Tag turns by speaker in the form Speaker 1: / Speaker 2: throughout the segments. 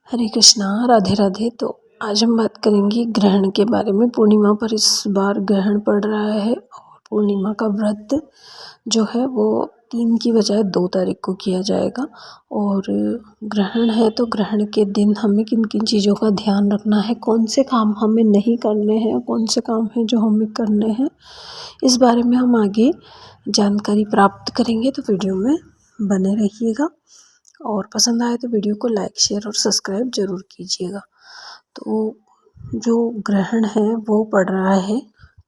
Speaker 1: हरे कृष्णा, राधे राधे। तो आज हम बात करेंगे ग्रहण के बारे में। पूर्णिमा पर इस बार ग्रहण पड़ रहा है और पूर्णिमा का व्रत जो है वो 3 की बजाय 2 तारीख को किया जाएगा। और ग्रहण है तो ग्रहण के दिन हमें किन किन चीज़ों का ध्यान रखना है, कौन से काम हमें नहीं करने हैं, कौन से काम हैं जो हमें करने हैं, इस बारे में हम आगे जानकारी प्राप्त करेंगे। तो वीडियो में बने रहिएगा और पसंद आए तो वीडियो को लाइक शेयर और सब्सक्राइब ज़रूर कीजिएगा। तो जो ग्रहण है वो पड़ रहा है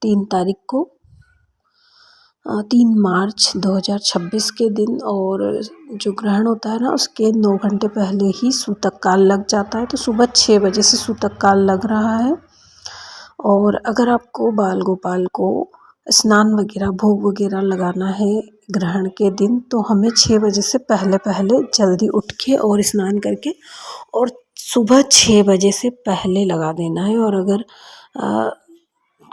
Speaker 1: 3 तारीख को, 3 मार्च 2026 के दिन। और जो ग्रहण होता है ना, उसके 9 घंटे पहले ही सूतक काल लग जाता है। तो सुबह 6 बजे से सूतक काल लग रहा है। और अगर आपको बाल गोपाल को स्नान वगैरह भोग वगैरह लगाना है ग्रहण के दिन, तो हमें 6 बजे से पहले पहले जल्दी उठ के और स्नान करके और सुबह 6 बजे से पहले लगा देना है। और अगर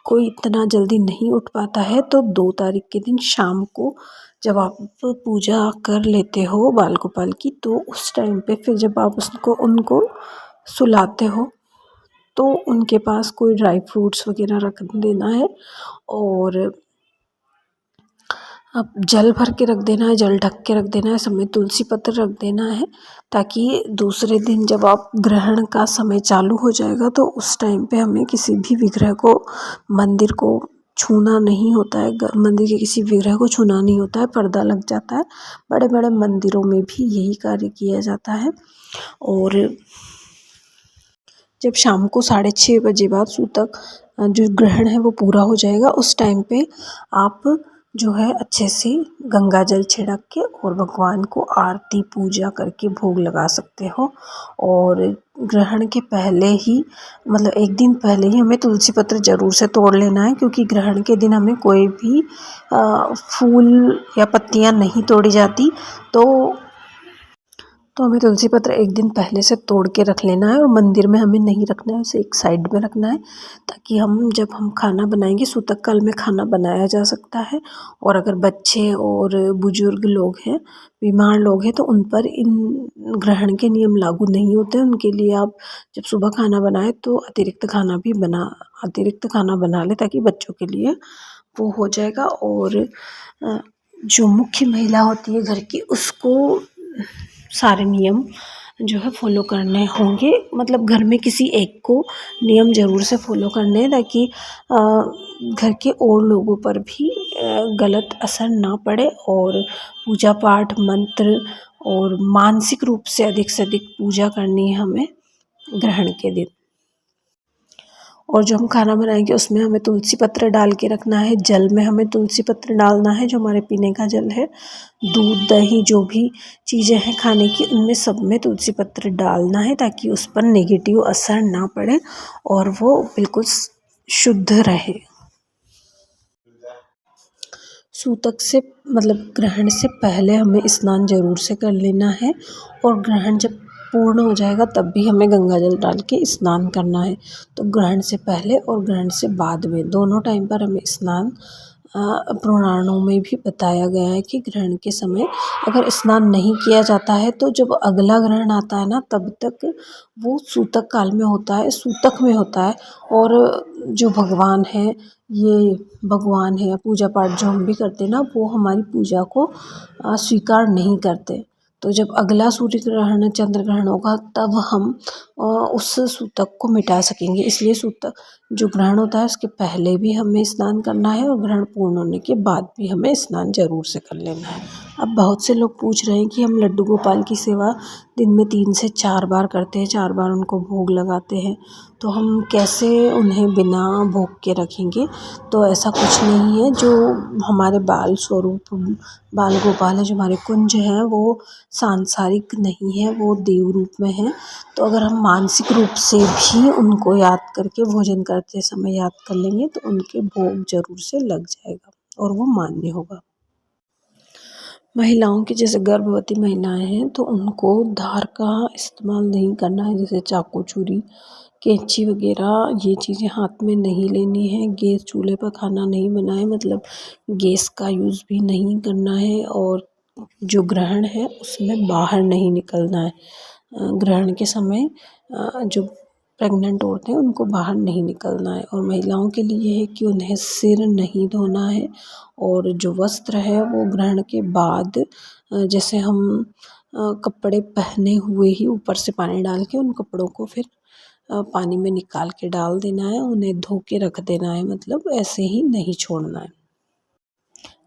Speaker 1: कोई इतना जल्दी नहीं उठ पाता है तो 2 तारीख के दिन शाम को जब आप पूजा कर लेते हो बाल गोपाल की, तो उस टाइम पे फिर जब आप उनको सुलाते हो तो उनके पास कोई ड्राई फ्रूट्स वगैरह रख देना है। और अब जल भर के रख देना है, जल ढक के रख देना है, समय तुलसी पत्र रख देना है, ताकि दूसरे दिन जब आप ग्रहण का समय चालू हो जाएगा तो उस टाइम पे हमें किसी भी विग्रह को, मंदिर को छूना नहीं होता है। मंदिर के किसी विग्रह को छूना नहीं होता है, पर्दा लग जाता है। बड़े बड़े मंदिरों में भी यही कार्य किया जाता है। और जब शाम को 6:30 बजे बाद सूतक जो ग्रहण है वो पूरा हो जाएगा, उस टाइम पे आप जो है अच्छे से गंगा जल छिड़क के और भगवान को आरती पूजा करके भोग लगा सकते हो। और ग्रहण के पहले ही, मतलब एक दिन पहले ही हमें तुलसी पत्र ज़रूर से तोड़ लेना है, क्योंकि ग्रहण के दिन हमें कोई भी फूल या पत्तियां नहीं तोड़ी जाती। तो हमें तुलसी पत्र एक दिन पहले से तोड़ के रख लेना है। और मंदिर में हमें नहीं रखना है, उसे एक साइड में रखना है, ताकि जब हम खाना बनाएंगे, सूतक काल में खाना बनाया जा सकता है। और अगर बच्चे और बुजुर्ग लोग हैं, बीमार लोग हैं, तो उन पर इन ग्रहण के नियम लागू नहीं होते। उनके लिए आप जब सुबह खाना बनाए तो अतिरिक्त खाना बना लें, ताकि बच्चों के लिए वो हो जाएगा। और जो मुख्य महिला होती है घर की, उसको सारे नियम जो है फॉलो करने होंगे। मतलब घर में किसी एक को नियम ज़रूर से फॉलो करने हैं, ताकि घर के और लोगों पर भी गलत असर ना पड़े। और पूजा पाठ मंत्र और मानसिक रूप से अधिक पूजा करनी है हमें ग्रहण के दिन। और जो हम खाना बनाएंगे उसमें हमें तुलसी पत्र डाल के रखना है। जल में हमें तुलसी पत्र डालना है, जो हमारे पीने का जल है। दूध दही जो भी चीज़ें हैं खाने की, उनमें सब में तुलसी पत्र डालना है, ताकि उस पर नेगेटिव असर ना पड़े और वो बिल्कुल शुद्ध रहे। सूतक से मतलब ग्रहण से पहले हमें स्नान ज़रूर से कर लेना है। और ग्रहण जब पूर्ण हो जाएगा तब भी हमें गंगा जल डाल के स्नान करना है। तो ग्रहण से पहले और ग्रहण से बाद में दोनों टाइम पर हमें स्नान, पुराणों में भी बताया गया है कि ग्रहण के समय अगर स्नान नहीं किया जाता है तो जब अगला ग्रहण आता है ना, तब तक वो सूतक काल में होता है, सूतक में होता है। और जो भगवान है, ये भगवान है, पूजा पाठ जो हम भी करते हैं ना, वो हमारी पूजा को स्वीकार नहीं करते। तो जब अगला सूर्य ग्रहण चंद्र ग्रहण होगा तब हम उस सूतक को मिटा सकेंगे। इसलिए सूतक जो ग्रहण होता है उसके पहले भी हमें स्नान करना है, और ग्रहण पूर्ण होने के बाद भी हमें स्नान ज़रूर से कर लेना है। अब बहुत से लोग पूछ रहे हैं कि हम लड्डू गोपाल की सेवा दिन में 3 से 4 बार करते हैं, 4 बार उनको भोग लगाते हैं, तो हम कैसे उन्हें बिना भोग के रखेंगे। तो ऐसा कुछ नहीं है। जो हमारे बाल स्वरूप बाल गोपाल है, जो हमारे कुंज हैं, वो सांसारिक नहीं है, वो देव रूप में है। तो अगर हम मानसिक रूप से भी उनको याद करके भोजन करते समय याद कर लेंगे तो उनके भोग ज़रूर से लग जाएगा और वो मान्य होगा। महिलाओं की, जैसे गर्भवती महिलाएं हैं, तो उनको धार का इस्तेमाल नहीं करना है, जैसे चाकू छुरी कैंची वगैरह ये चीज़ें हाथ में नहीं लेनी है। गैस चूल्हे पर खाना नहीं बनाए, मतलब गैस का यूज़ भी नहीं करना है। और जो ग्रहण है उसमें बाहर नहीं निकलना है। ग्रहण के समय जो प्रेग्नेंट औरतें हैं उनको बाहर नहीं निकलना है। और महिलाओं के लिए ये है कि उन्हें सिर नहीं धोना है और जो वस्त्र है वो ग्रहण के बाद जैसे हम कपड़े पहने हुए ही ऊपर से पानी डाल के उन कपड़ों को फिर पानी में निकाल के डाल देना है, उन्हें धो के रख देना है, मतलब ऐसे ही नहीं छोड़ना है।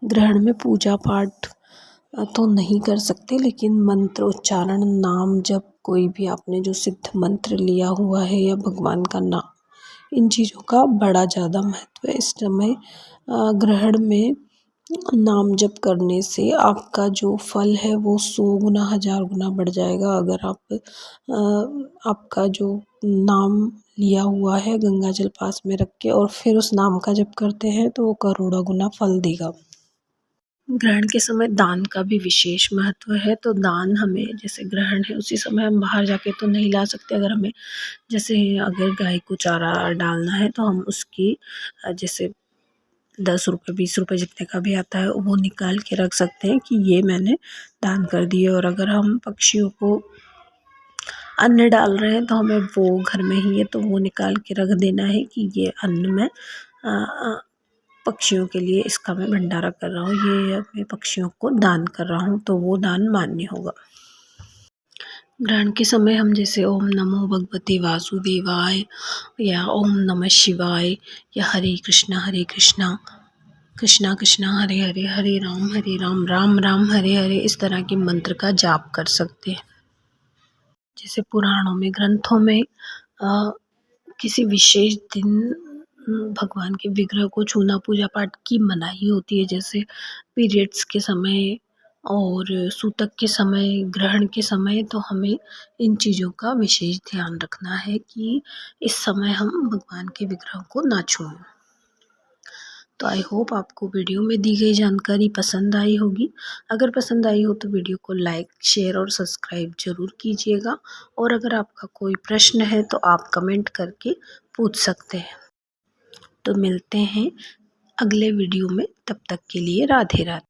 Speaker 1: ग्रहण में पूजा पाठ तो नहीं कर सकते, लेकिन मंत्र उच्चारण, नाम जप, कोई भी आपने जो सिद्ध मंत्र लिया हुआ है या भगवान का नाम, इन चीज़ों का बड़ा ज़्यादा महत्व है। इस समय ग्रहण में नाम जप करने से आपका जो फल है वो 100 गुना 1000 गुना बढ़ जाएगा। अगर आपका जो नाम लिया हुआ है गंगा जल पास में रख के और फिर उस नाम का जप करते हैं तो वो करोड़ों गुना फल देगा। ग्रहण के समय दान का भी विशेष महत्व है। तो दान हमें, जैसे ग्रहण है उसी समय हम बाहर जाके तो नहीं ला सकते, अगर हमें जैसे अगर गाय को चारा डालना है तो हम उसकी जैसे 10 रुपये 20 रुपये जितने का भी आता है वो निकाल के रख सकते हैं कि ये मैंने दान कर दिए। और अगर हम पक्षियों को अन्न डाल रहे हैं तो हमें वो घर में ही है तो वो निकाल के रख देना है कि ये अन्न मैं पक्षियों के लिए इसका मैं भंडारा कर रहा हूँ, ये मैं पक्षियों को दान कर रहा हूँ, तो वो दान मान्य होगा। ग्रहण के समय हम जैसे ओम नमो भगवते वासुदेवाय या ओम नमः शिवाय या हरे कृष्णा कृष्णा कृष्णा हरे हरे, हरे राम राम राम हरे हरे, इस तरह के मंत्र का जाप कर सकते हैं। जैसे पुराणों में, ग्रंथों में किसी विशेष दिन भगवान के विग्रह को छूना पूजा पाठ की मनाही होती है, जैसे पीरियड्स के समय और सूतक के समय, ग्रहण के समय, तो हमें इन चीज़ों का विशेष ध्यान रखना है कि इस समय हम भगवान के विग्रह को ना छूएं। तो आई होप आपको वीडियो में दी गई जानकारी पसंद आई होगी। अगर पसंद आई हो तो वीडियो को लाइक, शेयर और सब्सक्राइब ज़रूर कीजिएगा। और अगर आपका कोई प्रश्न है तो आप कमेंट करके पूछ सकते हैं। तो मिलते हैं अगले वीडियो में, तब तक के लिए राधे राधे।